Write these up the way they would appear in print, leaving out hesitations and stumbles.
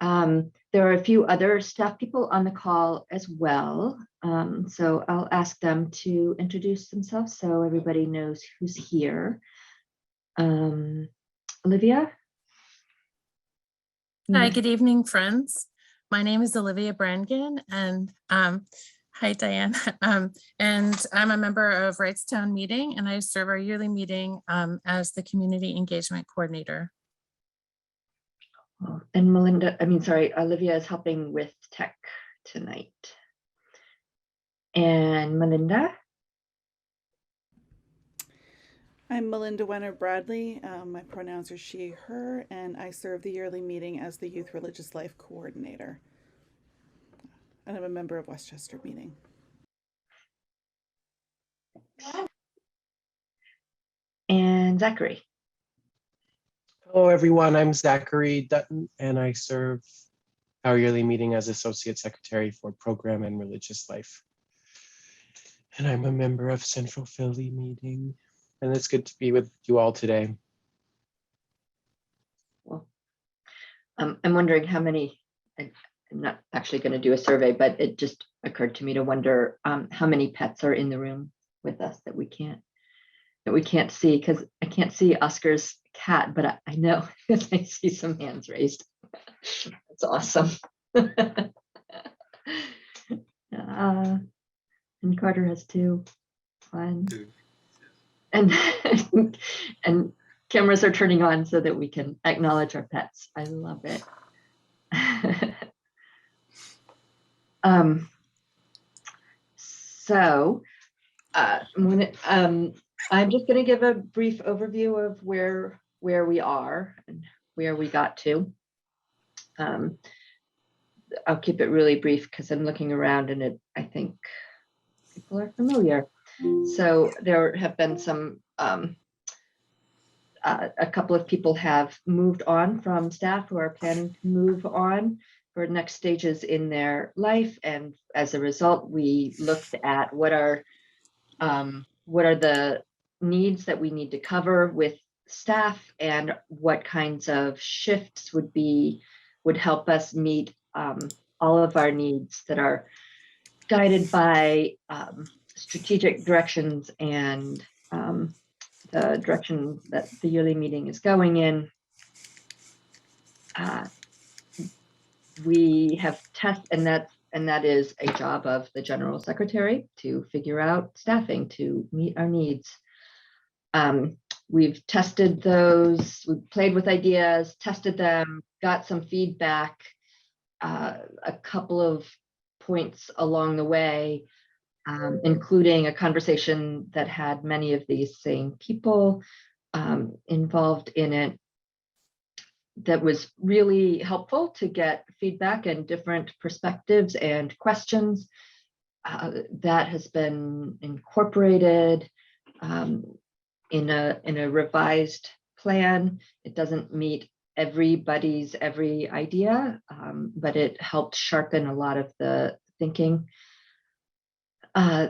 There are a few other staff people on the call as well. So I'll ask them to introduce themselves so everybody knows who's here. Olivia? Hi, good evening, friends. My name is Olivia Brannigan, and hi, Diane. And I'm a member of Wrightstown Meeting, and I serve our yearly meeting as the Community Engagement Coordinator. And Olivia is helping with tech tonight. And Melinda? I'm Melinda Wenner Bradley. My pronouns are she, her, and I serve the yearly meeting as the Youth Religious Life Coordinator. And I'm a member of Westchester Meeting. And Zachary. Hello, everyone. I'm Zachary Dutton, and I serve our yearly meeting as Associate Secretary for Program and Religious Life. And I'm a member of Central Philly Meeting, and it's good to be with you all today. Well, I'm wondering how many, I'm not actually going to do a survey, but it just occurred to me to wonder how many pets are in the room with us that we can't see, because I can't see Oscar's cat, but I know because I see some hands raised. That's awesome. And Carter has two. Fun. And and cameras are turning on so that we can acknowledge our pets. I love it. I'm just going to give a brief overview of where we are and where we got to. I'll keep it really brief because I'm looking around and I think people are familiar. So there have been some, a couple of people have moved on from staff who are planning to move on for next stages in their life. And as a result, we looked at what are the needs that we need to cover with staff and what kinds of shifts would help us meet all of our needs that are guided by strategic directions and the direction that the yearly meeting is going in. We have and that is a job of the General Secretary to figure out staffing to meet our needs. We've tested those, we've played with ideas, tested them, got some feedback, a couple of points along the way, including a conversation that had many of these same people involved in it, that was really helpful to get feedback and different perspectives and questions. That has been incorporated in a revised plan. It doesn't meet everybody's every idea, but it helped sharpen a lot of the thinking.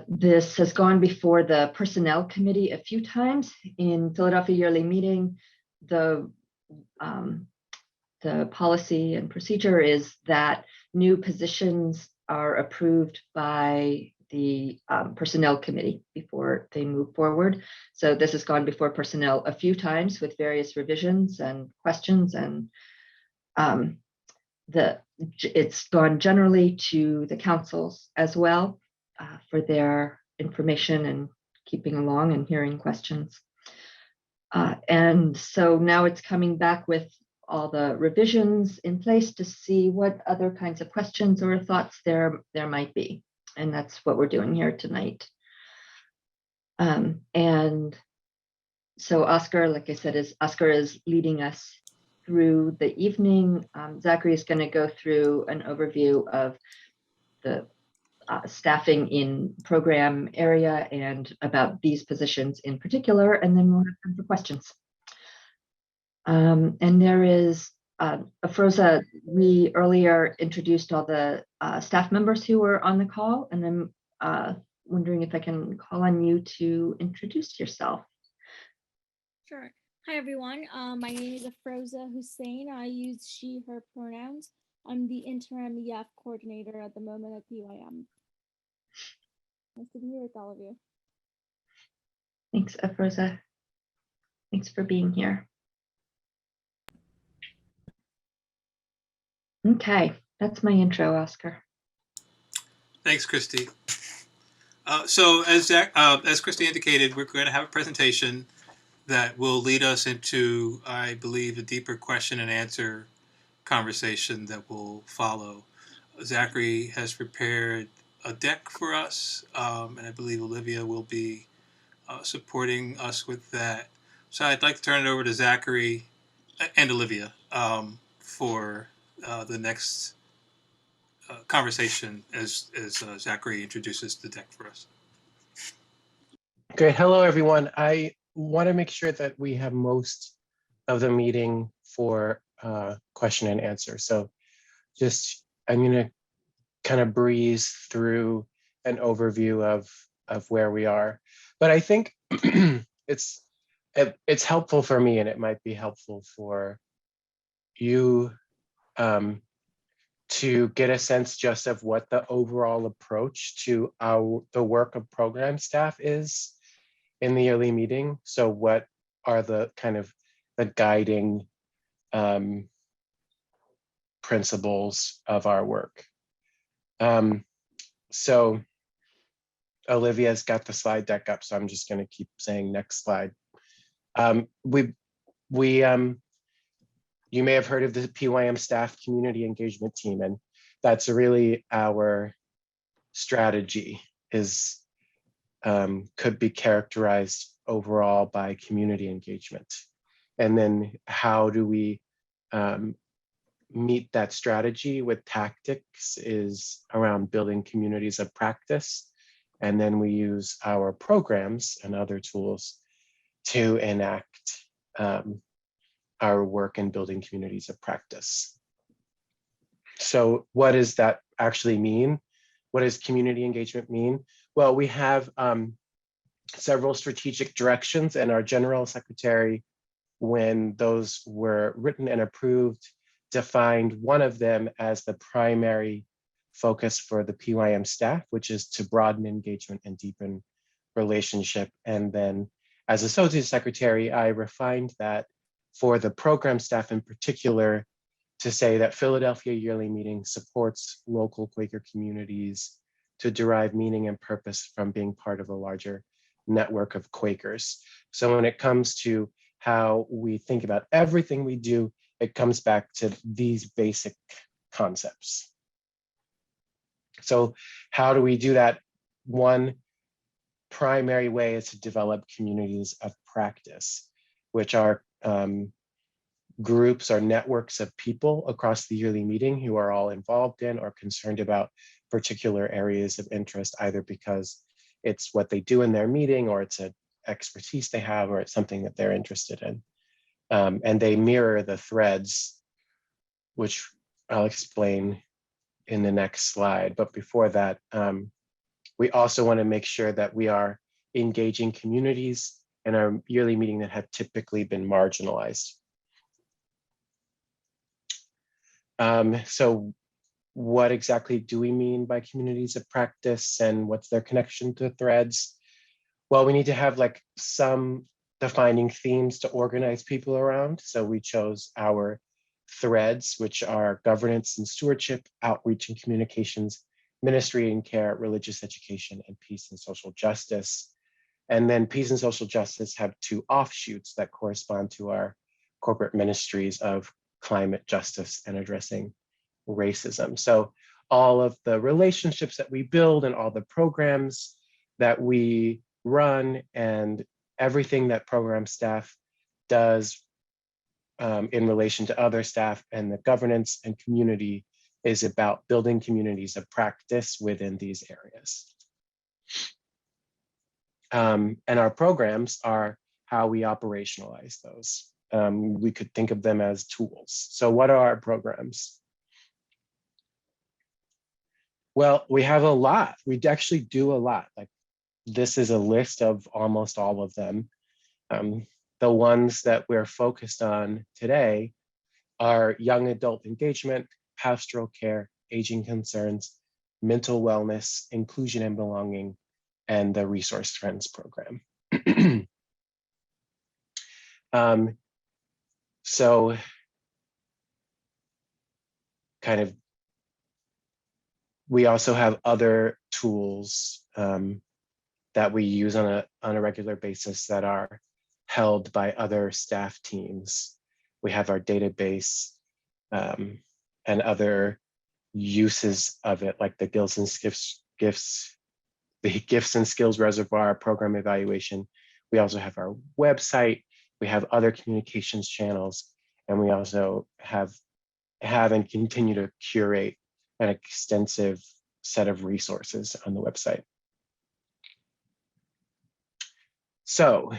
This has gone before the Personnel Committee a few times. In Philadelphia Yearly Meeting, the policy and procedure is that new positions are approved by the Personnel Committee before they move forward. So this has gone before Personnel a few times with various revisions and questions, and it's gone generally to the councils as well for their information and keeping along and hearing questions. And so now it's coming back with all the revisions in place to see what other kinds of questions or thoughts there might be. And that's what we're doing here tonight. And so Oscar, like I said, Oscar is leading us through the evening. Zachary is going to go through an overview of the staffing in program area and about these positions in particular, and then we'll have time for questions. And there is Afroza, we earlier introduced all the staff members who were on the call, and I'm wondering if I can call on you to introduce yourself. Sure. Hi, everyone. My name is Afroza Hussein. I use she, her pronouns. I'm the interim EF coordinator at the moment at PYM. Nice to be here with all of you. Thanks, Afroza. Thanks for being here. Okay, that's my intro, Oscar. Thanks, Christy. So as Christy indicated, we're going to have a presentation that will lead us into, I believe, a deeper question and answer conversation that will follow. Zachary has prepared a deck for us, and I believe Olivia will be supporting us with that. So I'd like to turn it over to Zachary and Olivia for the next conversation as Zachary introduces the deck for us. Great. Hello, everyone. I want to make sure that we have most of the meeting for question and answer. So I'm going to kind of breeze through an overview of where we are. But I think it's helpful for me, and it might be helpful for you to get a sense just of what the overall approach to the work of program staff is in the yearly meeting. So what are the kind of the guiding principles of our work? So Olivia's got the slide deck up, so I'm just going to keep saying next slide. You may have heard of the PYM staff community engagement team, and that's really our strategy could be characterized overall by community engagement. And then how do we meet that strategy with tactics is around building communities of practice. And then we use our programs and other tools to enact our work in building communities of practice. So what does that actually mean? What does community engagement mean? Well, we have several strategic directions, and our general secretary, when those were written and approved, defined one of them as the primary focus for the PYM staff, which is to broaden engagement and deepen relationship. And then as associate secretary, I refined that for the program staff in particular to say that Philadelphia Yearly Meeting supports local Quaker communities to derive meaning and purpose from being part of a larger network of Quakers. So when it comes to how we think about everything we do, it comes back to these basic concepts. So how do we do that? One primary way is to develop communities of practice, which are groups or networks of people across the yearly meeting who are all involved in or concerned about particular areas of interest, either because it's what they do in their meeting, or it's an expertise they have, or it's something that they're interested in. And they mirror the threads, which I'll explain in the next slide. But before that, we also want to make sure that we are engaging communities in our yearly meeting that have typically been marginalized. So what exactly do we mean by communities of practice, and what's their connection to threads? Well, we need to have like some defining themes to organize people around. So we chose our threads, which are governance and stewardship, outreach and communications, ministry and care, religious education, and peace and social justice. And then peace and social justice have two offshoots that correspond to our corporate ministries of climate justice and addressing racism. So all of the relationships that we build and all the programs that we run and everything that program staff does in relation to other staff and the governance and community is about building communities of practice within these areas. And our programs are how we operationalize those. We could think of them as tools. So what are our programs? Well, we have a lot. We actually do a lot. Like this is a list of almost all of them. The ones that we're focused on today are young adult engagement, pastoral care, aging concerns, mental wellness, inclusion and belonging, and the Resource Friends program. So kind of, we also have other tools that we use on a regular basis that are held by other staff teams. We have our database and other uses of it, like the the Gifts and Skills Reservoir program evaluation. We also have our website. We have other communications channels, and we also have and continue to curate an extensive set of resources on the website. So,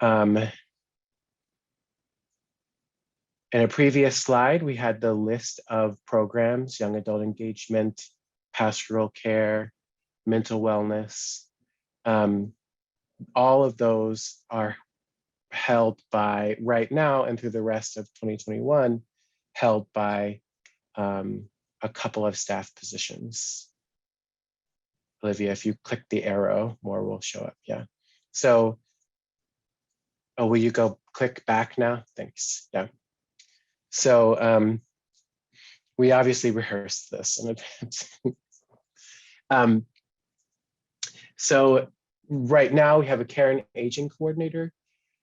in a previous slide, we had the list of programs: young adult engagement, pastoral care, mental wellness. All of those are held by, right now and through the rest of 2021, held by a couple of staff positions. Olivia, if you click the arrow, more will show up. Yeah. So, oh, will you go click back now? Thanks. Yeah. So we obviously rehearsed this in advance. So right now we have a care and aging coordinator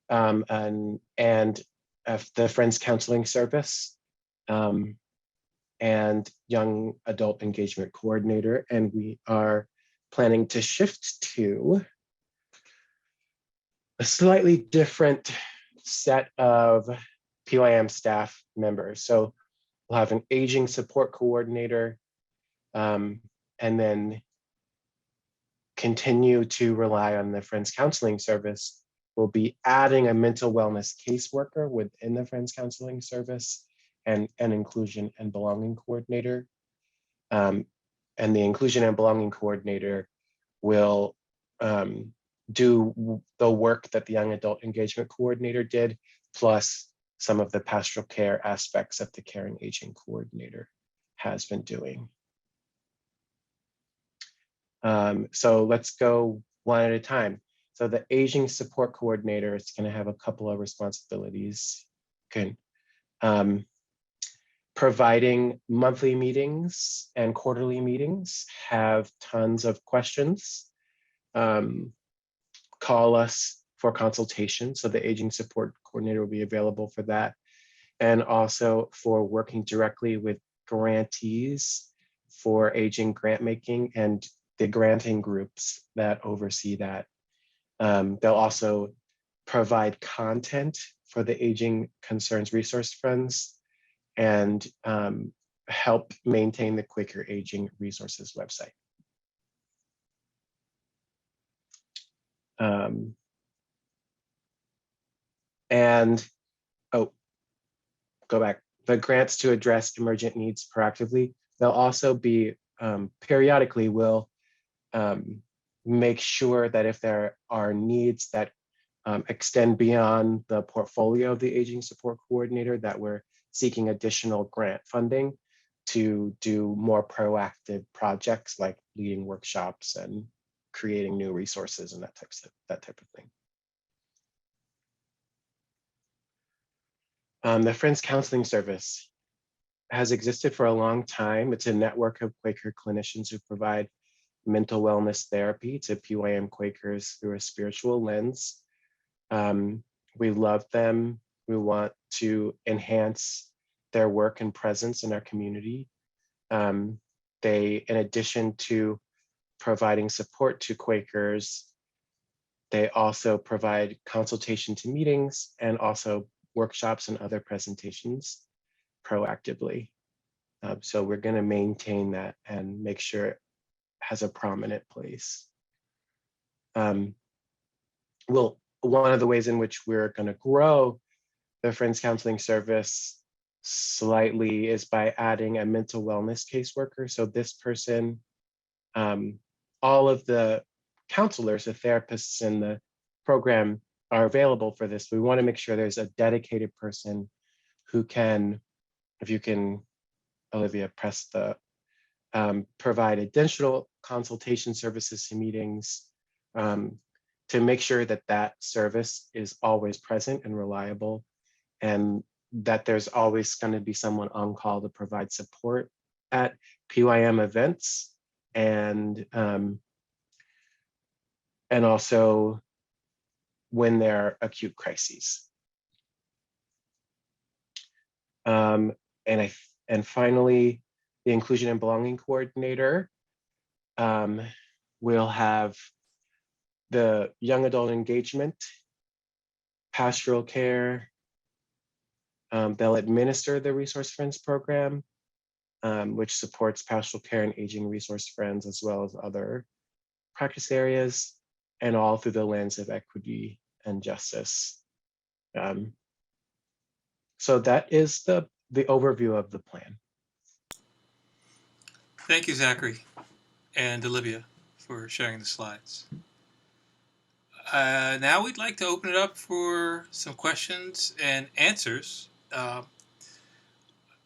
and the Friends Counseling Service and young adult engagement coordinator. And we are planning to shift to a slightly different set of PYM staff members. So we'll have an aging support coordinator and then continue to rely on the Friends Counseling Service. We'll be adding a mental wellness caseworker within the Friends Counseling Service and an inclusion and belonging coordinator. And the inclusion and belonging coordinator will do the work that the young adult engagement coordinator did, plus some of the pastoral care aspects that the care and aging coordinator has been doing. So let's go one at a time. So the aging support coordinator is going to have a couple of responsibilities. Okay. Providing monthly meetings and quarterly meetings, have tons of questions. Call us for consultation. So the aging support coordinator will be available for that. And also for working directly with grantees for aging grant making and the granting groups that oversee that. They'll also provide content for the Aging Concerns Resource Friends and help maintain the Quaker Aging Resources website. And, oh, go back. The grants to address emergent needs proactively. They'll also be periodically will make sure that if there are needs that extend beyond the portfolio of the aging support coordinator, that we're seeking additional grant funding to do more proactive projects like leading workshops and creating new resources and that type of thing. The Friends Counseling Service has existed for a long time. It's a network of Quaker clinicians who provide mental wellness therapy to PYM Quakers through a spiritual lens. We love them. We want to enhance their work and presence in our community. They, in addition to providing support to Quakers, they also provide consultation to meetings and also workshops and other presentations proactively. So we're going to maintain that and make sure it has a prominent place. Well, one of the ways in which we're going to grow the Friends Counseling Service slightly is by adding a mental wellness caseworker. So this person, all of the counselors, the therapists in the program are available for this. We want to make sure there's a dedicated person who can if you can, Olivia, press the provide additional consultation services to meetings to make sure that that service is always present and reliable, and that there's always going to be someone on call to provide support at PYM events, and also when there are acute crises. And finally, the inclusion and belonging coordinator will have the young adult engagement, pastoral care. They'll administer the Resource Friends program, which supports pastoral care and aging resource friends, as well as other practice areas, and all through the lens of equity and justice. So that is the overview of the plan. Thank you, Zachary and Olivia, for sharing the slides. Now we'd like to open it up for some questions and answers.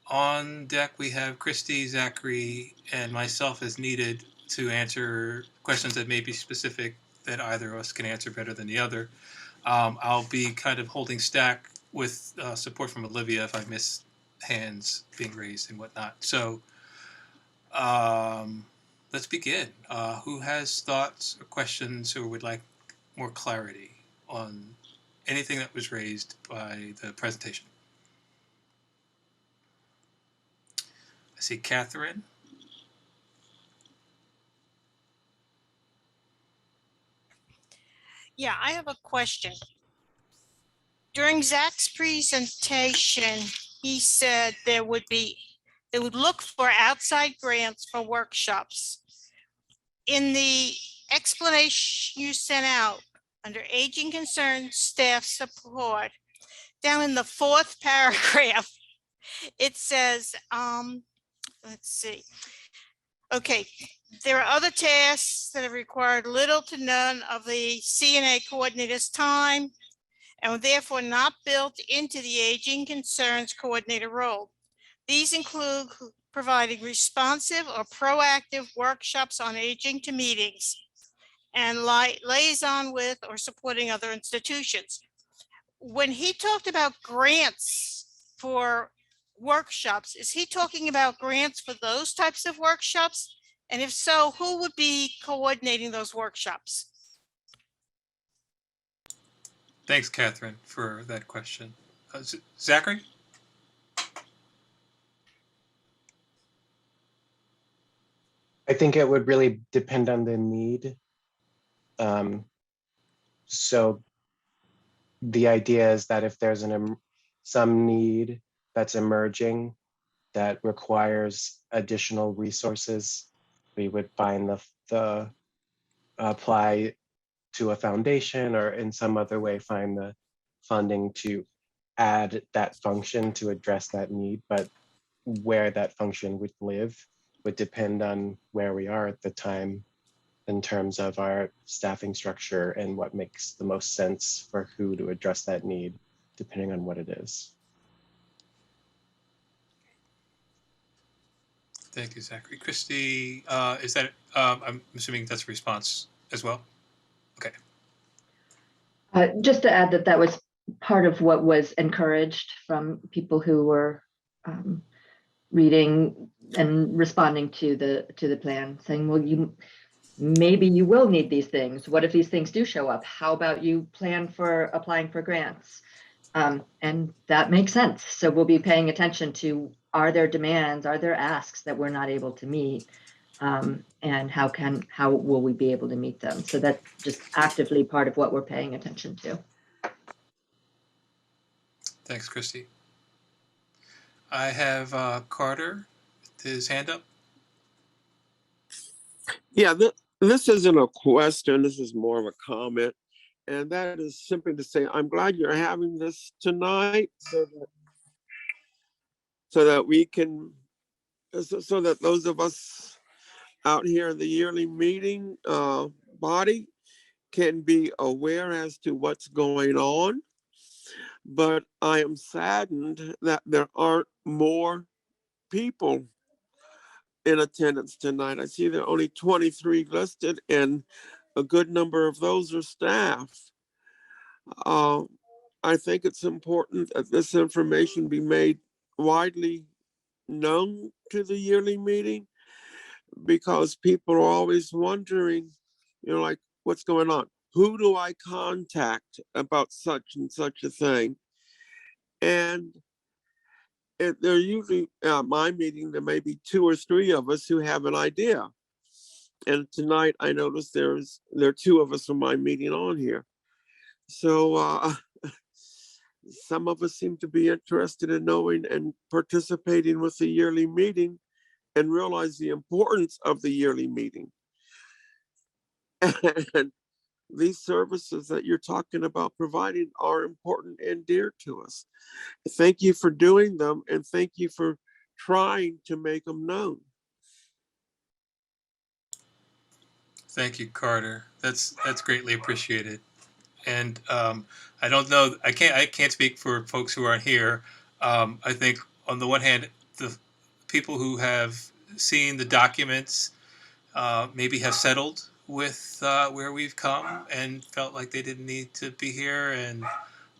On deck, we have Christy, Zachary, and myself as needed to answer questions that may be specific that either of us can answer better than the other. I'll be kind of holding stack with support from Olivia if I miss hands being raised and whatnot. So let's begin. Who has thoughts or questions or would like more clarity on anything that was raised by the presentation? I see Catherine. Yeah, I have a question. During Zach's presentation, he said they would look for outside grants for workshops. In the explanation you sent out under aging concerns, staff support, down in the 4th paragraph, it says, let's see. Okay, there are other tasks that have required little to none of the CNA coordinator's time and were therefore not built into the aging concerns coordinator role. These include providing responsive or proactive workshops on aging to meetings and liaison with or supporting other institutions. When he talked about grants for workshops, is he talking about grants for those types of workshops? And if so, who would be coordinating those workshops? Thanks, Catherine, for that question. Zachary? I think it would really depend on the need. So the idea is that if there's some need that's emerging that requires additional resources, we would find the apply to a foundation or in some other way find the funding to add that function to address that need. But where that function would live would depend on where we are at the time in terms of our staffing structure and what makes the most sense for who to address that need, depending on what it is. Thank you, Zachary. Christy, is that, I'm assuming that's a response as well? Okay. Just to add that was part of what was encouraged from people who were reading and responding to the plan, saying, well, maybe you will need these things. What if these things do show up? How about you plan for applying for grants? And that makes sense. So we'll be paying attention to, are there demands, are there asks that we're not able to meet? And how will we be able to meet them? So that's just actively part of what we're paying attention to. Thanks, Christy. I have Carter with his hand up. Yeah, this isn't a question, this is more of a comment. And that is simply to say, I'm glad you're having this tonight so that we can, so that those of us out here in the yearly meeting body can be aware as to what's going on. but I am saddened that there aren't more people in attendance tonight. I see there are only 23 listed, and a good number of those are staff. I think it's important that this information be made widely known to the yearly meeting, because people are always wondering, like, what's going on? Who do I contact about such and such a thing? And they're usually, my meeting, there may be 2 or 3 of us who have an idea. And tonight I noticed there are 2 of us from my meeting on here. So some of us seem to be interested in knowing and participating with the yearly meeting and realize the importance of the yearly meeting. And these services that you're talking about providing are important and dear to us. Thank you for doing them, and thank you for trying to make them known. Thank you, Carter. That's greatly appreciated. And I don't know, I can't speak for folks who aren't here. I think on the one hand, the people who have seen the documents maybe have settled with where we've come and felt like they didn't need to be here, and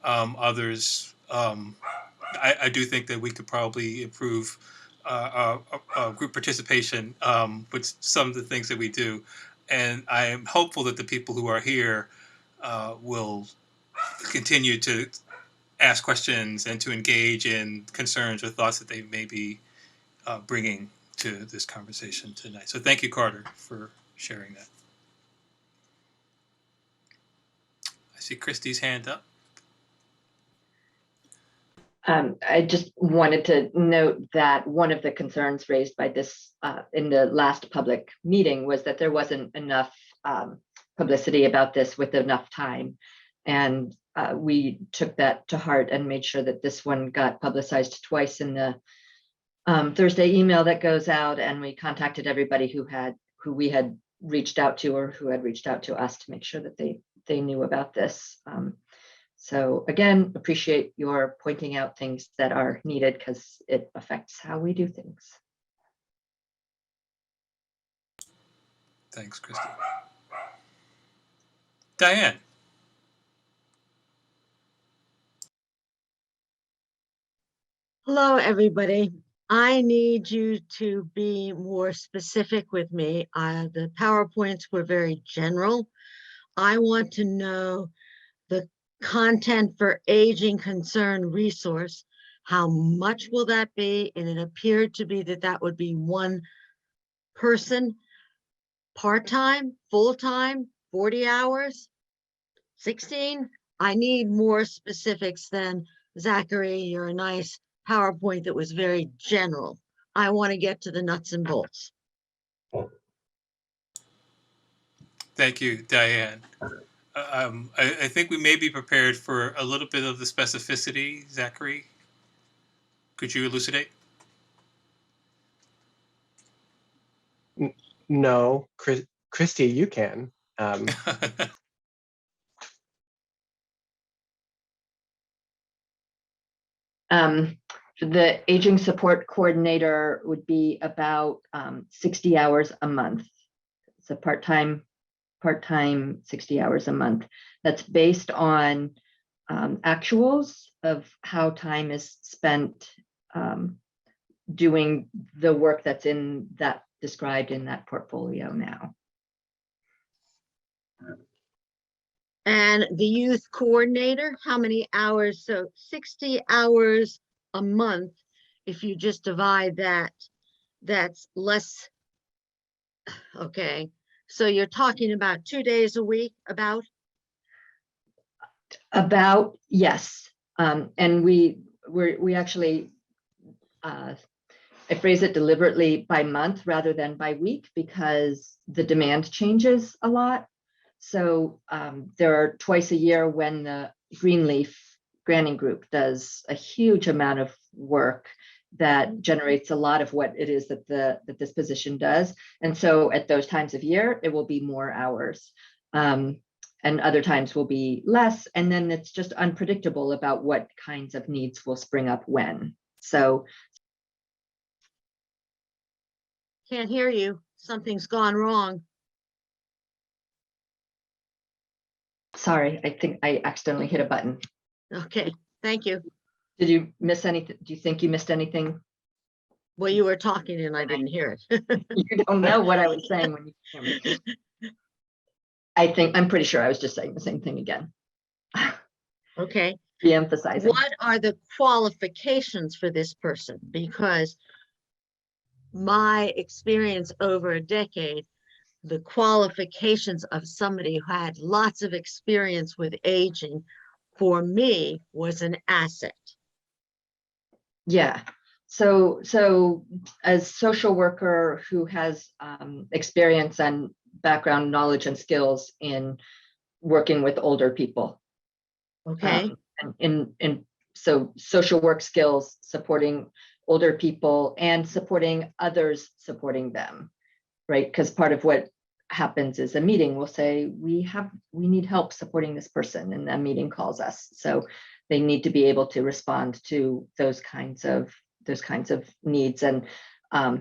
others, I do think that we could probably improve group participation with some of the things that we do. And I am hopeful that the people who are here will continue to ask questions and to engage in concerns or thoughts that they may be bringing to this conversation tonight. So thank you, Carter, for sharing that. I see Christy's hand up. I just wanted to note that one of the concerns raised by this in the last public meeting was that there wasn't enough publicity about this with enough time. And we took that to heart and made sure that this one got publicized twice in the Thursday email that goes out. And we contacted everybody who we had reached out to or who had reached out to us to make sure that they knew about this. So again, appreciate your pointing out things that are needed because it affects how we do things. Thanks, Christy. Diane. Hello, everybody. I need you to be more specific with me. The PowerPoints were very general. I want to know the content for aging concern resource. How much will that be? And it appeared to be that would be one person, part-time, full-time, 40 hours, 16. I need more specifics than Zachary, you're a nice PowerPoint that was very general. I want to get to the nuts and bolts. Thank you, Diane. I think we may be prepared for a little bit of the specificity. Zachary, could you elucidate? No, Christy, you can. The aging support coordinator would be about 60 hours a month. It's a part-time 60 hours a month. That's based on actuals of how time is spent doing the work that's in that described in that portfolio now. And the youth coordinator, how many hours? So 60 hours a month. If you just divide that, that's less. Okay. So you're talking about 2 days a week, about? Yes. And we actually, I phrase it deliberately by month rather than by week because the demand changes a lot. So there are twice a year when the Greenleaf Granting Group does a huge amount of work that generates a lot of what it is that this position does. And so at those times of year, it will be more hours. And and other times will be less. And then it's just unpredictable about what kinds of needs will spring up when. So Can't hear you. Something's gone wrong. sorry, I think I accidentally hit a button. Okay, thank you. Did you miss anything? Do you think you missed anything? Well, you were talking and I didn't hear it. You don't know what I was saying when you hear me. I'm pretty sure I was just saying the same thing again. Okay. Re-emphasizing. What are the qualifications for this person? Because my experience over a decade, the qualifications of somebody who had lots of experience with aging, for me, was an asset. Yeah. So as social worker who has experience and background knowledge and skills in working with older people. Okay. So social work skills, supporting older people and supporting others supporting them, right? Because part of what happens is a meeting will say, we need help supporting this person, and that meeting calls us. So they need to be able to respond to those kinds of needs and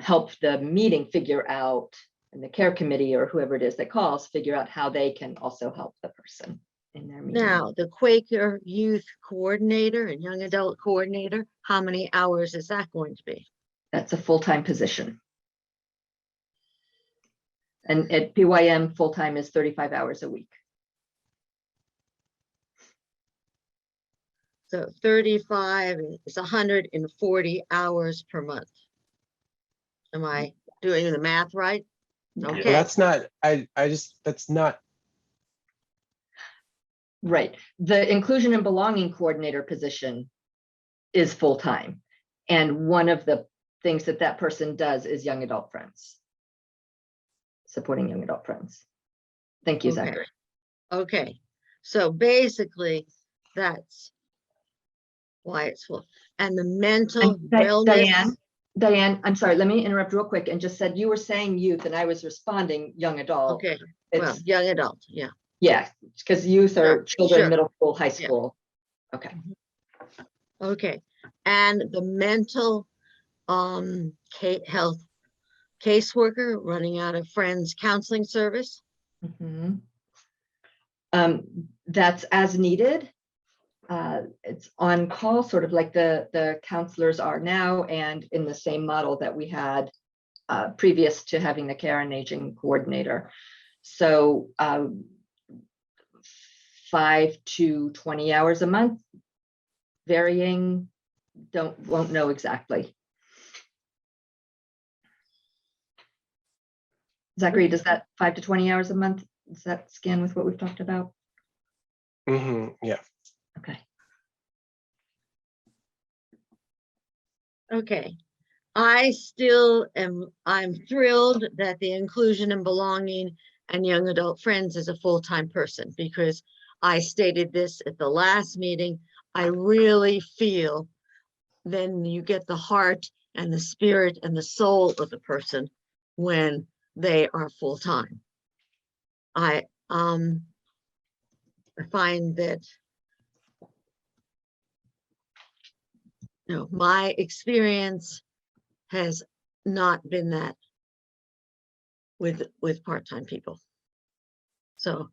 help the meeting figure out, and the care committee or whoever it is that calls, figure out how they can also help the person in their meeting. Now, the Quaker Youth Coordinator and Young Adult Coordinator, how many hours is that going to be? That's a full-time position. And at PYM, full-time is 35 hours a week. So 35 is 140 hours per month. Am I doing the math right? Well, Okay. that's not, that's not, Right. The inclusion and belonging coordinator position is full-time. And one of the things that person does is young adult friends. Supporting young adult friends. Thank you, Okay. Zachary. Okay, so basically, that's why it's full. And the mental And wellness. Diane, I'm sorry, let me interrupt real quick and just said you were saying youth and I was responding young adult. Okay, well, It's, young adult, yeah. yeah, because youth are children, sure. middle school, high school. Okay. Okay, and the mental health caseworker running out of Friends Counseling Service. Mhm. That's as needed. It's on call, sort of like the counselors are now, and in the same model that we had previous to having the care and aging coordinator. So 5 to 20 hours a month, varying, won't know exactly. Zachary, does that 5 to 20 hours a month, does that scan with what we've talked about? yeah. Okay. Okay, I'm thrilled that the inclusion and belonging and young adult friends is a full-time person, because I stated this at the last meeting. I really feel then you get the heart and the spirit and the soul of the person when they are full-time. I find that, my experience has not been that with part-time people. So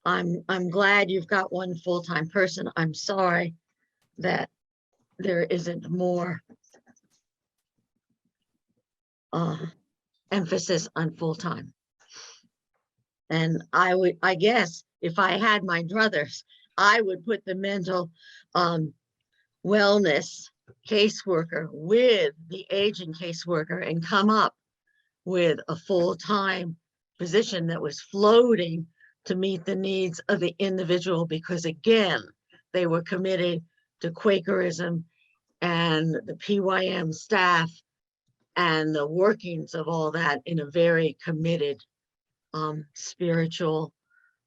I'm glad you've got one full-time person. I'm sorry that there isn't more emphasis on full-time. And I guess if I had my druthers, I would put the mental wellness caseworker with the aging caseworker and come up with a full-time position that was floating to meet the needs of the individual, because again, they were committed to Quakerism and the PYM staff and the workings of all that in a very committed, spiritual,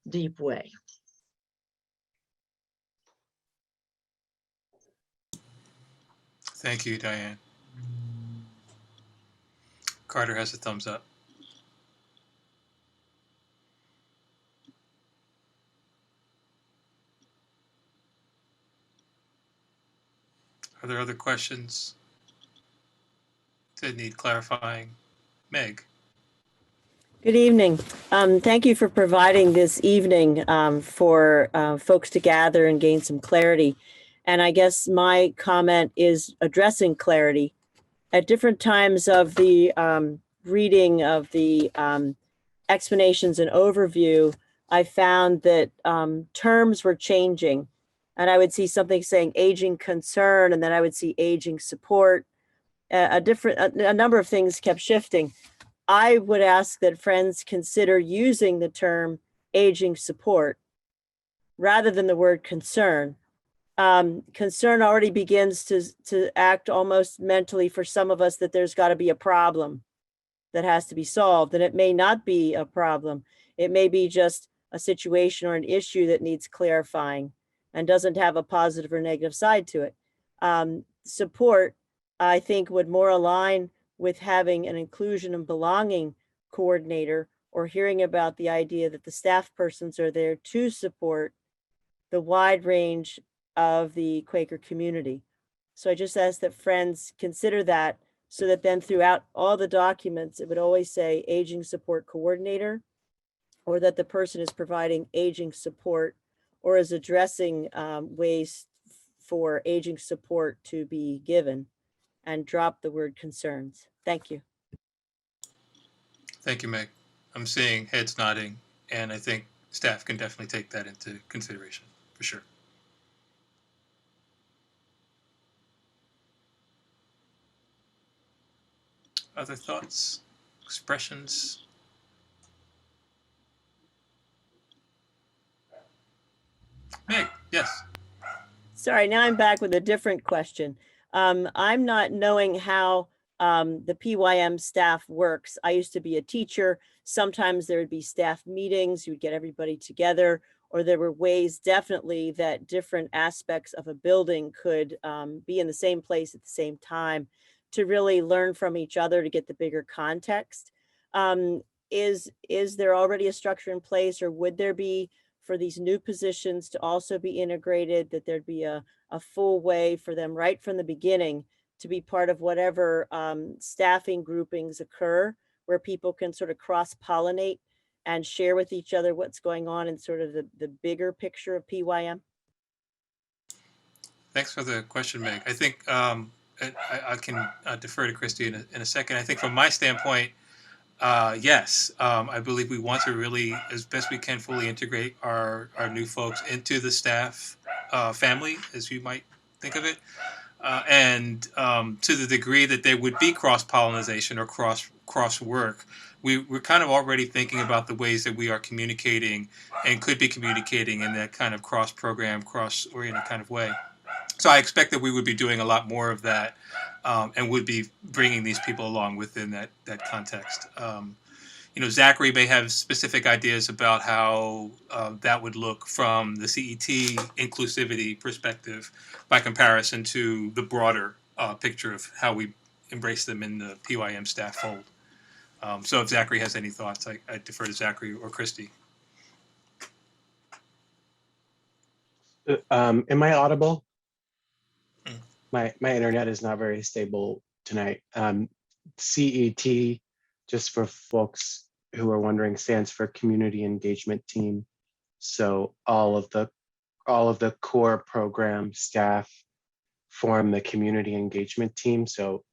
deep way. Thank you, Diane. Carter has a thumbs up. there other questions that need clarifying? Meg? Good evening. Thank you for providing this evening for folks to gather and gain some clarity. And I guess my comment is addressing clarity. At different times of the reading of the explanations and overview, I found that terms were changing. And I would see something saying aging concern, and then I would see aging support. A number of things kept shifting. I would ask that friends consider using the term aging support rather than the word concern. Concern already begins to act almost mentally for some of us that there's got to be a problem that has to be solved, and it may not be a problem. It may be just a situation or an issue that needs clarifying and doesn't have a positive or negative side to it. Support, I think, would more align with having an inclusion and belonging coordinator, or hearing about the idea that the staff persons are there to support the wide range of the Quaker community. So I just ask that friends consider that, so that then throughout all the documents, it would always say aging support coordinator, or that the person is providing aging support or is addressing ways for aging support to be given, and drop the word concerns. Thank you. Thank you, Meg. I'm seeing heads nodding, and I think staff can definitely take that into consideration, for sure. Other thoughts, expressions? Meg, yes. Sorry, now I'm back with a different question. I'm not knowing how the PYM staff works. I used to be a teacher. Sometimes there would be staff meetings, you would get everybody together, or there were ways definitely that different aspects of a building could be in the same place at the same time to really learn from each other to get the bigger context. Is there already a structure in place, or would there be for these new positions to also be integrated, that there'd be a full way for them right from the beginning to be part of whatever staffing groupings occur, where people can sort of cross-pollinate and share with each other what's going on in sort of the bigger picture of PYM? Thanks for the question, Meg. I think I can defer to Christy in a second. I think from my standpoint, yes, I believe we want to really, as best we can, fully integrate our new folks into the staff family, as you might think of it. And to the degree that there would be cross-pollination or cross work, we're kind of already thinking about the ways that we are communicating and could be communicating in that kind of cross-program, cross-oriented kind of way. So I expect that we would be doing a lot more of that, and would be bringing these people along within that context. Zachary may have specific ideas about how that would look from the CET inclusivity perspective by comparison to the broader picture of how we embrace them in the PYM staff fold. So if Zachary has any thoughts, I defer to Zachary or Christy. Am I audible? My internet is not very stable tonight. CET, just for folks who are wondering, stands for Community Engagement Team. So all of the core program staff form the Community Engagement Team. So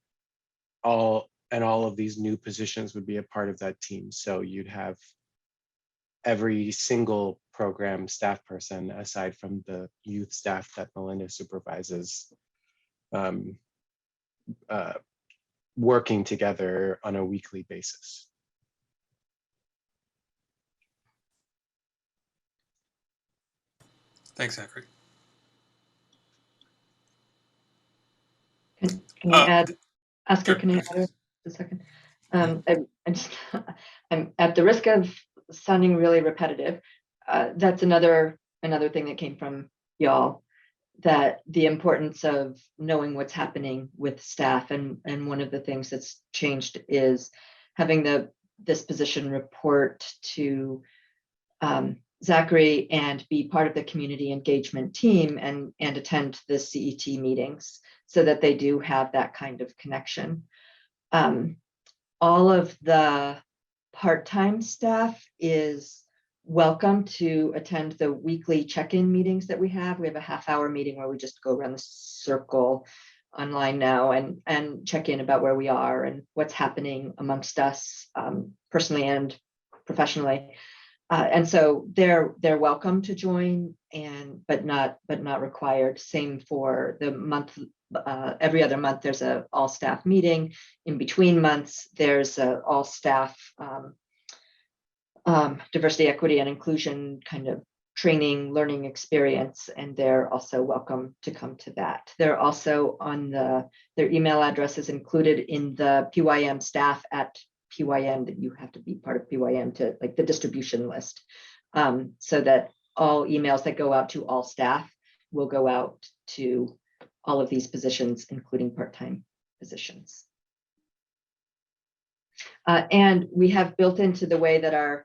all of these new positions would be a part of that team. So you'd have every single program staff person, aside from the youth staff that Melinda supervises, working together on a weekly basis. Thanks, Zachary. Can I add, Oscar, Sure. can I add a second? I'm at the risk of sounding really repetitive. That's another thing that came from y'all, that the importance of knowing what's happening with staff, and one of the things that's changed is having this position report to Zachary and be part of the community engagement team and attend the CET meetings so that they do have that kind of connection. All of the part-time staff is welcome to attend the weekly check-in meetings that we have. We have a half-hour meeting where we just go around the circle online now and check in about where we are and what's happening amongst us, personally and professionally. And so they're welcome to join, but not required. Same for the month. Every other month there's a all staff meeting. In between months there's a all staff diversity, equity, and inclusion kind of training, learning experience, and they're also welcome to come to that. They're also on their email address is included in the PYM staff at PYM, that you have to be part of PYM to like the distribution list, so that all emails that go out to all staff will go out to all of these positions, including part-time positions. And we have built into the way that our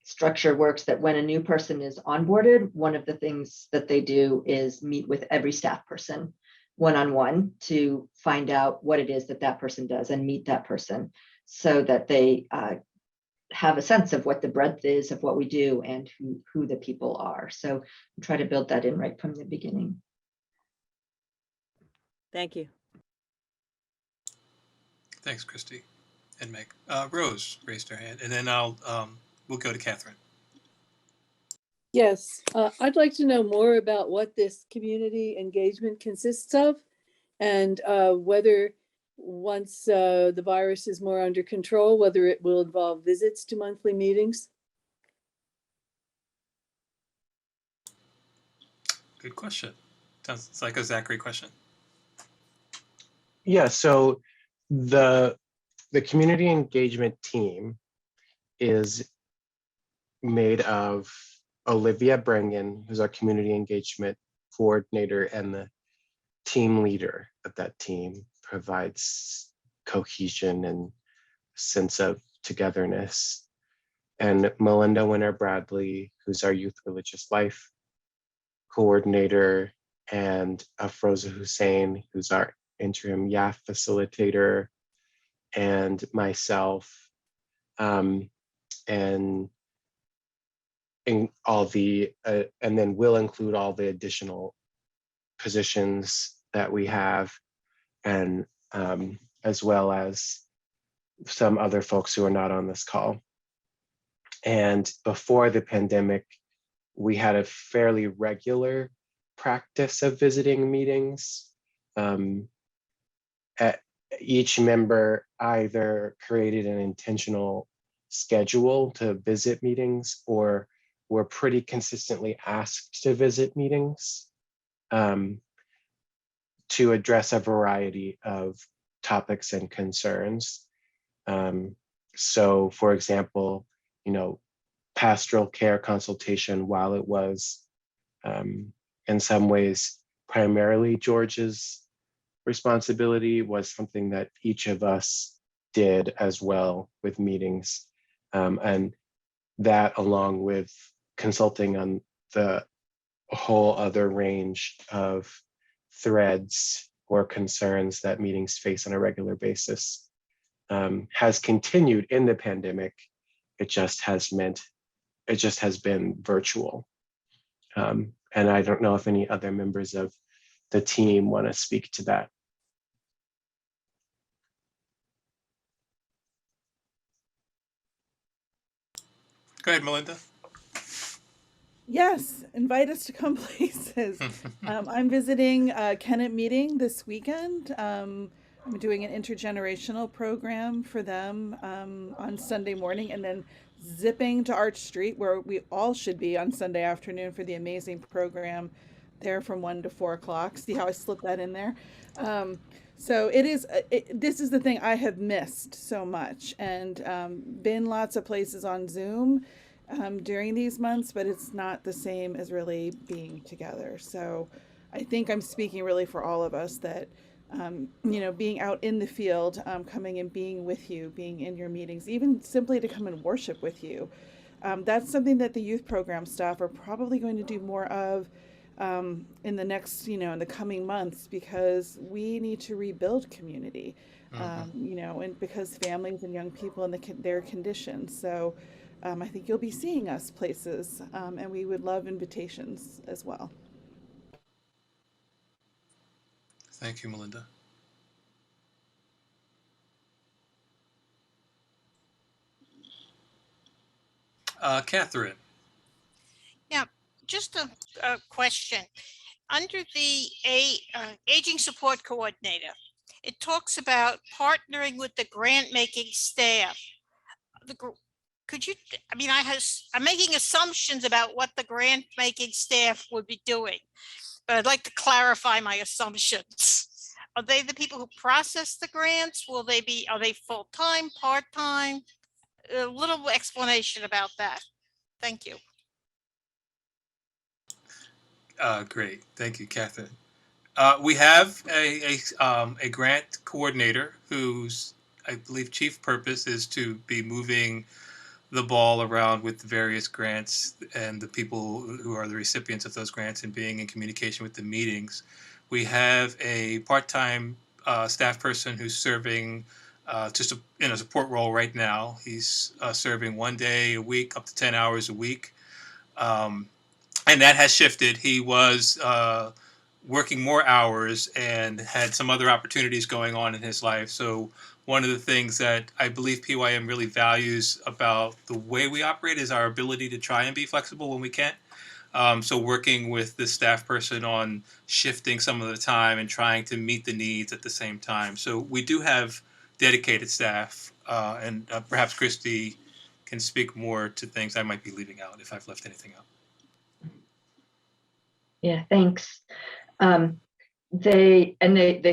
structure works that when a new person is onboarded, one of the things that they do is meet with every staff person one-on-one to find out what it is that that person does and meet that person so that they have a sense of what the breadth is of what we do and who the people are. So we try to build that in right from the beginning. Thank you. Thanks, Christy and Meg. Rose raised her hand, and then we'll go to Catherine. Yes, I'd like to know more about what this community engagement consists of and whether once the virus is more under control, whether it will involve visits to monthly meetings. Good question. Sounds like a Zachary question. Yeah, so the community engagement team is made of Olivia Brengan, who's our community engagement coordinator, and the team leader of that team provides cohesion and sense of togetherness. And Melinda Winter Bradley, who's our youth religious life coordinator, and Afroza Hussein, who's our interim YAF facilitator, and myself, and all the, and then we'll include all the additional positions that we have, and as well as some other folks who are not on this call. And before the pandemic, we had a fairly regular practice of visiting meetings. Each member either created an intentional schedule to visit meetings or were pretty consistently asked to visit meetings to address a variety of topics and concerns. So for example, pastoral care consultation, while it was in some ways primarily George's responsibility, was something that each of us did as well with meetings. And that, along with consulting on the whole other range of threads or concerns that meetings face on a regular basis, has continued in the pandemic. It just has been virtual. And I don't know if any other members of the team want to speak to that. Go ahead, Melinda. Yes, invite us to come places. I'm visiting Kennett Meeting this weekend. I'm doing an intergenerational program for them on Sunday morning, and then zipping to Arch Street, where we all should be on Sunday afternoon for the amazing program there from 1 to 4 o'clock. See how I slipped that in there? So this is the thing I have missed so much, and been lots of places on Zoom during these months, but it's not the same as really being together. So I think I'm speaking really for all of us that, being out in the field, coming and being with you, being in your meetings, even simply to come and worship with you, That's something that the youth program staff are probably going to do more of in the next, in the coming months, because we need to rebuild community, and because families and young people and their conditions. So I think you'll be seeing us places, and we would love invitations as well. Thank you, Melinda. Catherine. Yeah, just a question. Under the Aging Support Coordinator, it talks about partnering with the grant-making staff. Could you, I'm making assumptions about what the grant-making staff would be doing, but I'd like to clarify my assumptions. Are they the people who process the grants? Are they full-time, part-time? A little explanation about that. Thank you. Great. Thank you, Catherine. We have a grant coordinator whose, I believe, chief purpose is to be moving the ball around with the various grants and the people who are the recipients of those grants and being in communication with the meetings. We have a part-time staff person who's serving just in a support role right now. He's serving 1 day a week, up to 10 hours a week. And that has shifted. He was working more hours and had some other opportunities going on in his life. So one of the things that I believe PYM really values about the way we operate is our ability to try and be flexible when we can. So working with the staff person on shifting some of the time and trying to meet the needs at the same time. So we do have dedicated staff, and perhaps Christy can speak more to things I might be leaving out if I've left anything out. Yeah, thanks. They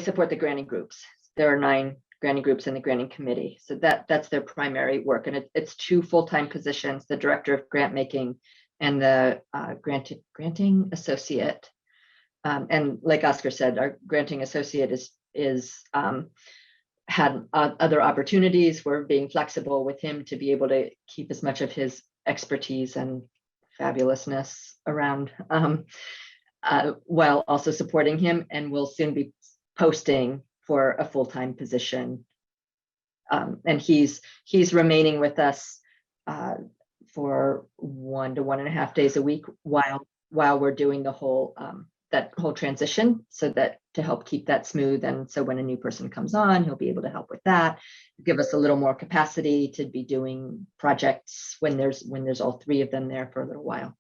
support the granting groups. There are 9 granting groups in the granting committee. So that's their primary work. And it's 2 full-time positions, the director of grant making and the granting associate. And like Oscar said, our granting associate is had other opportunities. We're being flexible with him to be able to keep as much of his expertise and fabulousness around, while also supporting him, and we'll soon be posting for a full-time position. And he's remaining with us for 1 to 1.5 days a week while we're doing the whole that whole transition, so that to help keep that smooth. And so when a new person comes on, he'll be able to help with that, give us a little more capacity to be doing projects when there's all 3 of them there for a little while.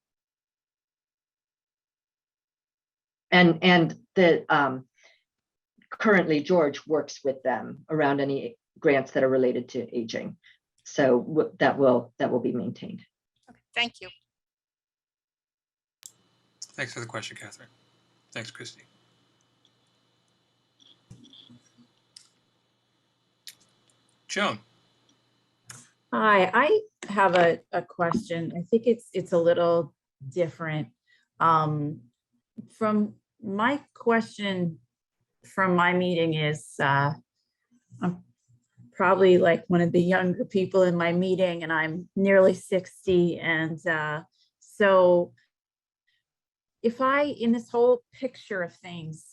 And the currently George works with them around any grants that are related to aging. So that will be maintained. Okay, thank you. Thanks for the question, Catherine. Thanks, Christy. Joan. Hi, I have a question. I think it's a little different. From my question from my meeting is, I'm probably like one of the younger people in my meeting, and I'm nearly 60. And so if in this whole picture of things,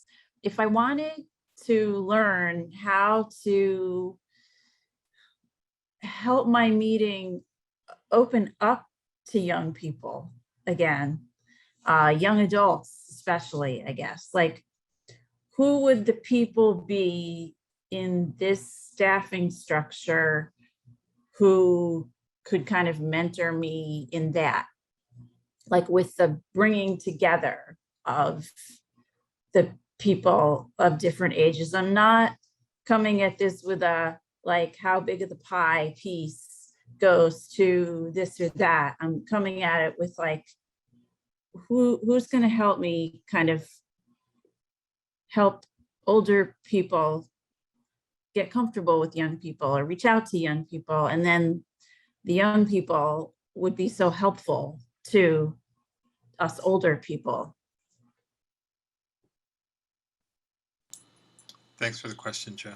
if I wanted to learn how to help my meeting open up to young people again, young adults especially, I guess, like, who would the people be in this staffing structure who could kind of mentor me in that, like with the bringing together of the people of different ages? I'm not coming at this with a, like, how big of the pie piece goes to this or that. I'm coming at it with, like, who's going to help me kind of help older people get comfortable with young people or reach out to young people. And then the young people would be so helpful to us older people. Thanks for the question, Joe.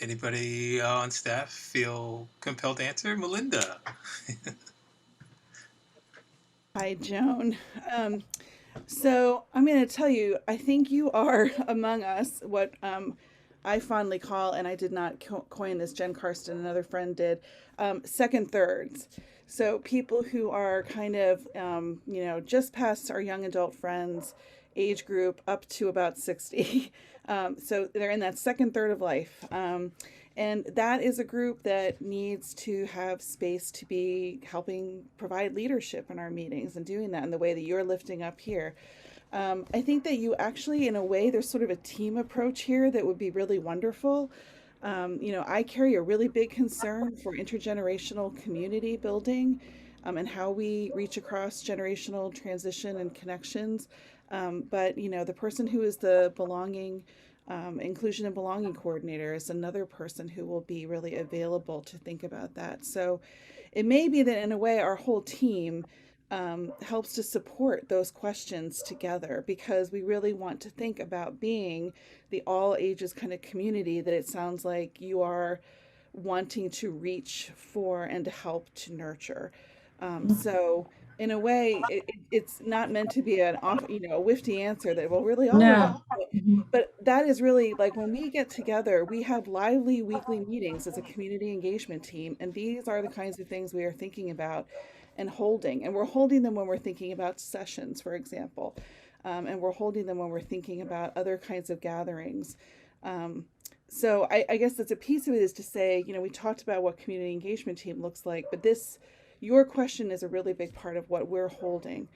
Anybody on staff feel compelled to answer? Melinda. Hi, Joan. So I'm going to tell you, I think you are among us what I fondly call, and I did not coin this, Jen Karsten, another friend did, second thirds. So people who are kind of, just past our young adult friends age group up to about 60. So they're in that second third of life. And that is a group that needs to have space to be helping provide leadership in our meetings and doing that in the way that you're lifting up here. I think that you actually, in a way, there's sort of a team approach here that would be really wonderful. I carry a really big concern for intergenerational community building, and how we reach across generational transition and connections. But the person who is the inclusion and belonging coordinator is another person who will be really available to think about that. So it may be that in a way our whole team helps to support those questions together, because we really want to think about being the all ages kind of community that it sounds like you are wanting to reach for and to help to nurture. So in a way, it's not meant to be a wifty answer that, well, really all of No. us. But that is really like when we get together, we have lively weekly meetings as a community engagement team. And these are the kinds of things we are thinking about and holding. And we're holding them when we're thinking about sessions, for example. And we're holding them when we're thinking about other kinds of gatherings. So I guess that's a piece of it, is to say, we talked about what community engagement team looks like, but your question is a really big part of what we're holding.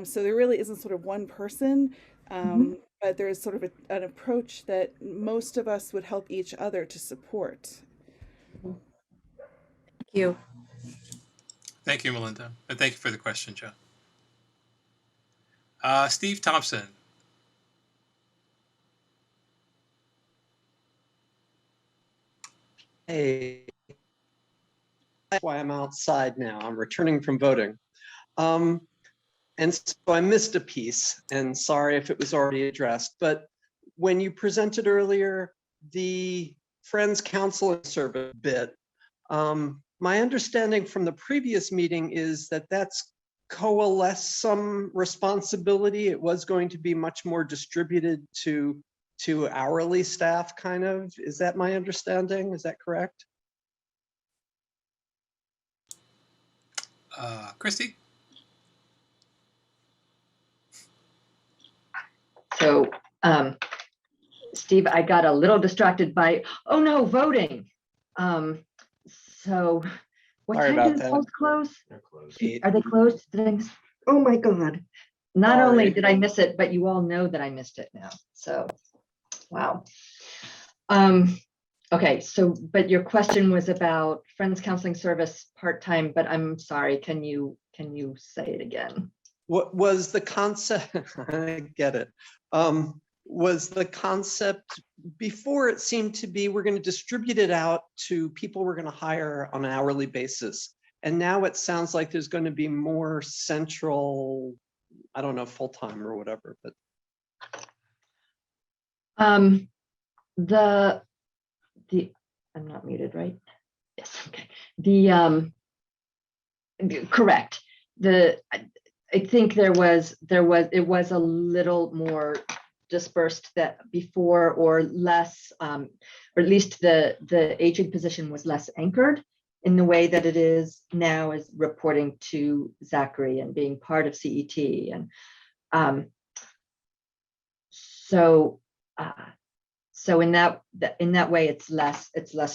So there really isn't sort of one person, but there is sort of an approach that most of us would help each other to support. Thank you. Thank you, Melinda. And thank you for the question, Joe. Steve Thompson. Hey, that's why I'm outside now. I'm returning from voting. And so I missed a piece, and sorry if it was already addressed, but when you presented earlier the Friends Council and Service bit, my understanding from the previous meeting is that that's coalesced some responsibility. It was going to be much more distributed to hourly staff, kind of. Is that my understanding? Is that correct? Christy? So, Steve, I got a little distracted by, oh no, voting. So what Sorry time about do the that. polls close? They're closed. Are they closed? Oh my God. Not Sorry. only did I miss it, but you all know that I missed it now. So, wow. Okay, so, but your question was about Friends Counseling Service part-time, but I'm sorry, can you say it again? What was the concept? I get it. Was the concept before, it seemed to be we're going to distribute it out to people we're going to hire on an hourly basis. And now it sounds like there's going to be more central, I don't know, full-time or whatever, but. I'm not muted, right? Yes, okay. Correct. I think it was a little more dispersed that before, or less, or at least the aging position was less anchored in the way that it is now, as reporting to Zachary and being part of CET. And so in that way, it's less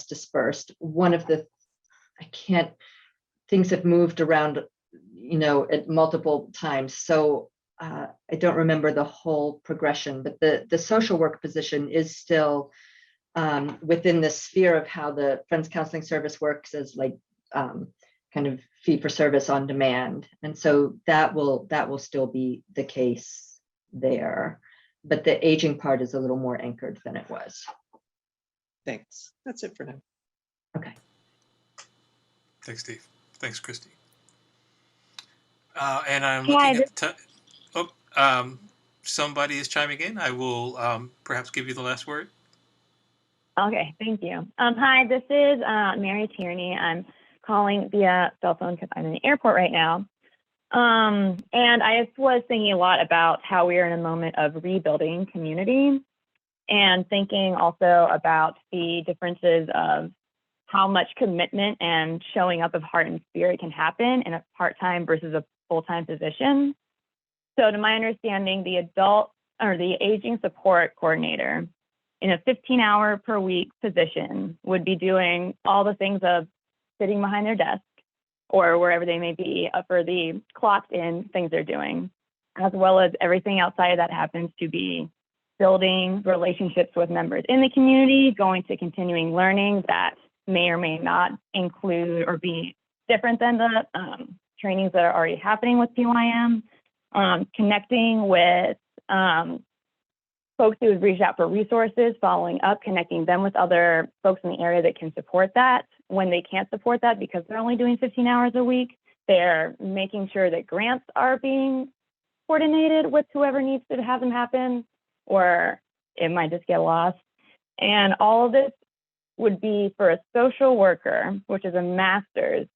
dispersed. Things have moved around, at multiple times. So I don't remember the whole progression, but the social work position is still within the sphere of how the Friends Counseling Service works, as like kind of fee for service on demand. And so that will still be the case there. But the aging part is a little more anchored than it was. Thanks. That's it for now. Okay. Thanks, Steve. Thanks, Christy. And I'm looking at the time. Somebody is chiming in. I will perhaps give you the last word. Okay, thank you. Hi, this is Mary Tierney. I'm calling via cell phone because I'm in the airport right now. And I just was thinking a lot about how we are in a moment of rebuilding community and thinking also about the differences of how much commitment and showing up of heart and spirit can happen in a part-time versus a full-time position. So to my understanding, the adult or the aging support coordinator in a 15-hour per week position would be doing all the things of sitting behind their desk or wherever they may be for the clocked in things they're doing, as well as everything outside of that happens to be building relationships with members in the community, going to continuing learning that may or may not include or be different than the trainings that are already happening with PYM, connecting with folks who have reached out for resources, following up, connecting them with other folks in the area that can support that. When they can't support that because they're only doing 15 hours a week, they're making sure that grants are being coordinated with whoever needs to have them happen, or it might just get lost. And all of this would be for a social worker, which is a master's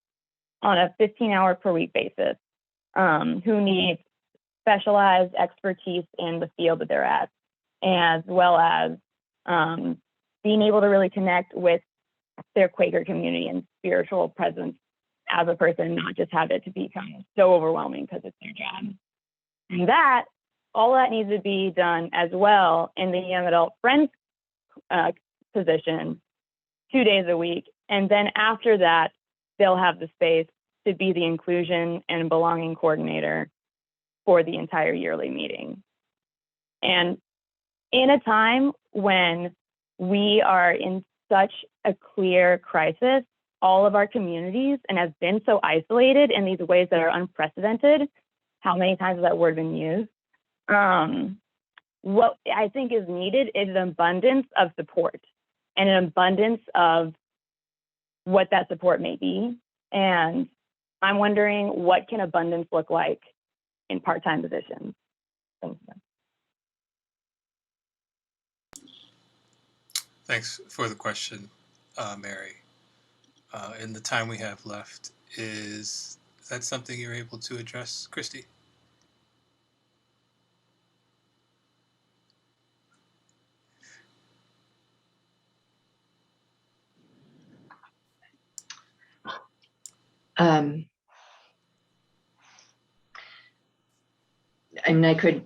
on a 15-hour per week basis, who needs specialized expertise in the field that they're at, as well as being able to really connect with their Quaker community and spiritual presence as a person, not just have it to become so overwhelming because it's their job. And that, all that needs to be done as well in the young adult friends position 2 days a week. And then after that, they'll have the space to be the inclusion and belonging coordinator for the entire yearly meeting. And in a time when we are in such a clear crisis, all of our communities, and have been so isolated in these ways that are unprecedented, how many times has that word been used? What I think is needed is an abundance of support and an abundance of what that support may be. And I'm wondering, what can abundance look like in part-time positions? Thank you. Thanks for the question, Mary. In the time we have left, is that something you're able to address, Christy? I mean, I could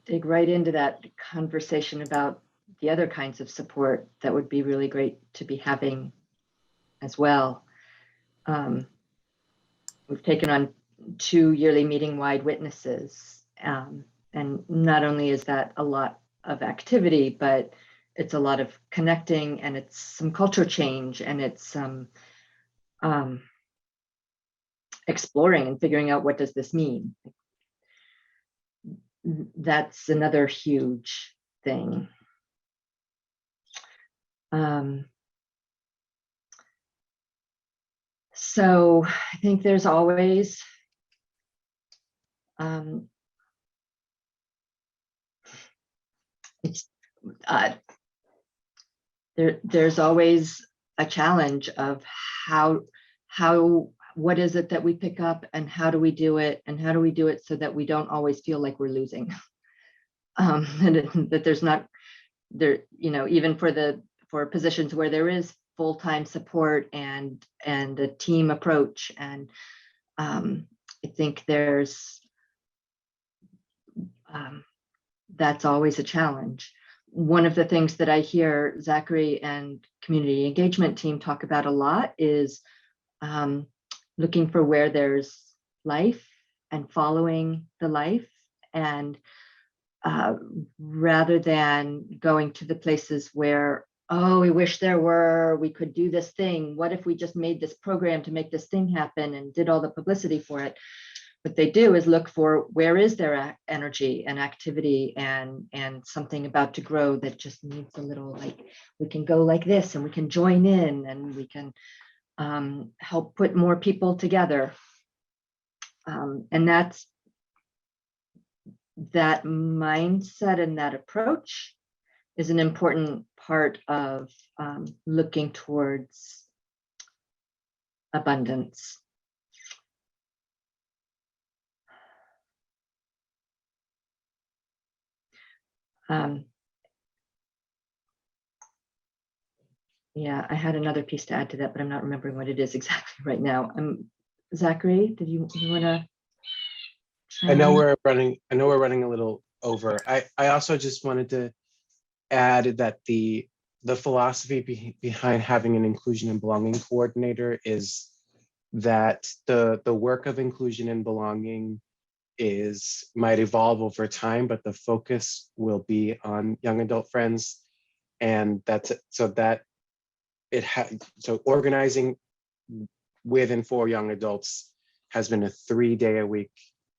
dig right into that conversation about the other kinds of support that would be really great to be having as well. We've taken on 2 yearly meeting-wide witnesses, and not only is that a lot of activity, but it's a lot of connecting, and it's some culture change, and it's some exploring and figuring out, what does this mean? That's another huge thing. So I think there's always there's always a challenge of what is it that we pick up, and how do we do it, and how do we do it so that we don't always feel like we're losing. And that there's not there, even for positions where there is full-time support and a team approach, and I think that's always a challenge. One of the things that I hear Zachary and community engagement team talk about a lot is looking for where there's life and following the life, and rather than going to the places where, oh, we wish we could do this thing. What if we just made this program to make this thing happen and did all the publicity for it? What they do is look for, where is there energy and activity and something about to grow that just needs a little, like, we can go like this and we can join in and we can help put more people together. And that mindset and that approach is an important part of looking towards abundance. Yeah, I had another piece to add to that, but I'm not remembering what it is exactly right now. Zachary, did you want to? I know we're running a little over. I also just wanted to add that the philosophy behind having an inclusion and belonging coordinator is that the work of inclusion and belonging might evolve over time, but the focus will be on young adult friends, and so organizing with and for young adults has been a 3-day-a-week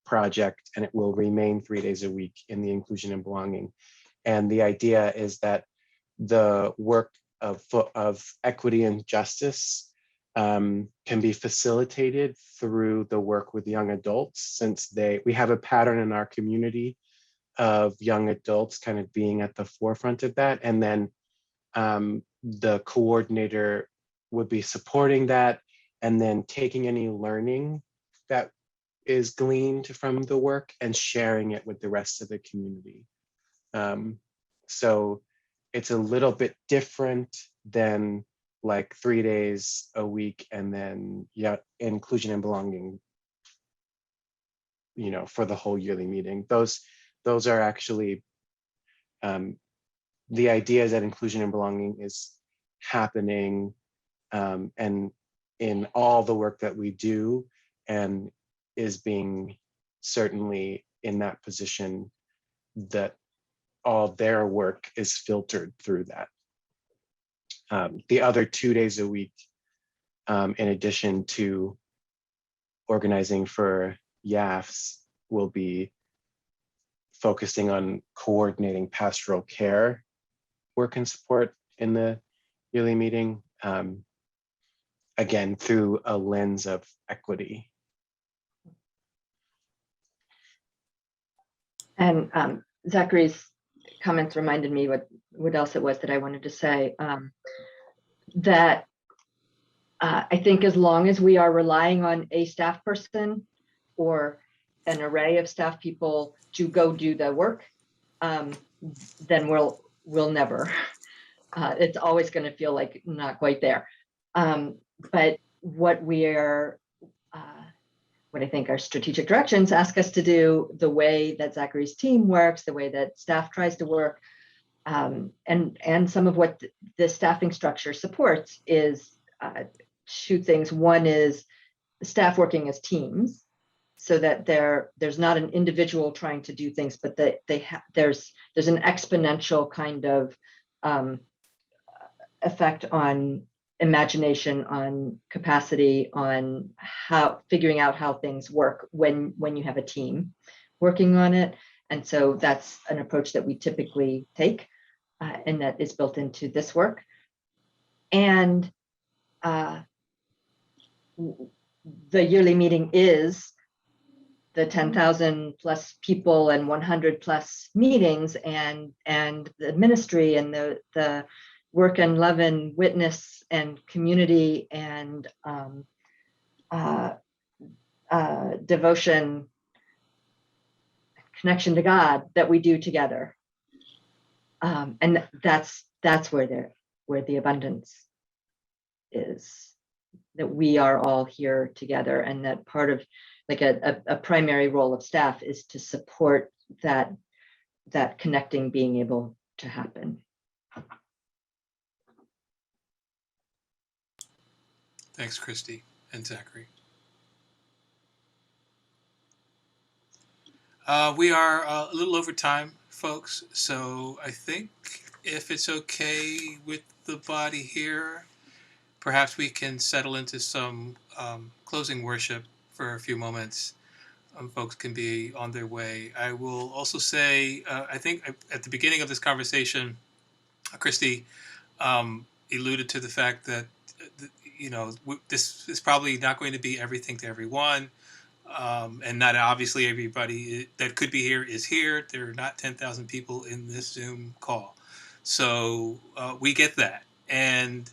project, and it will remain 3 days a week in the inclusion and belonging. And the idea is that the work of equity and justice can be facilitated through the work with young adults, since we have a pattern in our community of young adults kind of being at the forefront of that. And then the coordinator would be supporting that, and then taking any learning that is gleaned from the work and sharing it with the rest of the community. So it's a little bit different than like 3 days a week and then inclusion and belonging, for the whole yearly meeting. Those are actually the idea is that inclusion and belonging is happening and in all the work that we do, and is being certainly in that position that all their work is filtered through that. The other 2 days a week, in addition to organizing for YAFs, will be focusing on coordinating pastoral care work and support in the yearly meeting, again, through a lens of equity. And Zachary's comments reminded me what else it was that I wanted to say. That I think as long as we are relying on a staff person or an array of staff people to go do the work, then we'll never. It's always going to feel like not quite there. But what I think our strategic directions ask us to do, the way that Zachary's team works, the way that staff tries to work, and some of what the staffing structure supports is 2 things. One is the staff working as teams, so that there's not an individual trying to do things, but there's an exponential kind of effect on imagination, on capacity, on figuring out how things work when you have a team working on it. And so that's an approach that we typically take, and that is built into this work. And the yearly meeting is the 10,000 plus people and 100 plus meetings, and the ministry and the work and love and witness and community and devotion, connection to God that we do together. And that's where the abundance is, that we are all here together, and that part of like a primary role of staff is to support that connecting being able to happen. Thanks, Christy and Zachary. We are a little over time, folks, so I think if it's okay with the body here, perhaps we can settle into some closing worship for a few moments. Folks can be on their way. I will also say, I think at the beginning of this conversation, Christy alluded to the fact that this is probably not going to be everything to everyone, and not obviously everybody that could be here is here. There are not 10,000 people in this Zoom call, So we get that. And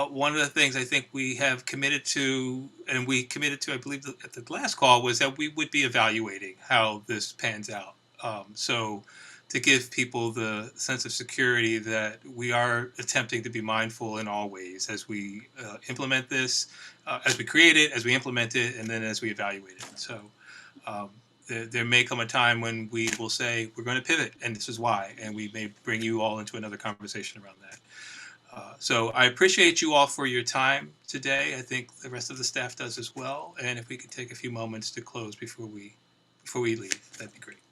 one of the things I think we have committed to, and we committed to, I believe, at the last call, was that we would be evaluating how this pans out. So to give people the sense of security that we are attempting to be mindful in all ways as we implement this, as we create it, as we implement it, and then as we evaluate it. So there may come a time when we will say, we're going to pivot, and this is why, and we may bring you all into another conversation around that. So I appreciate you all for your time today. I think the rest of the staff does as well. And if we could take a few moments to close before we leave, that'd be great.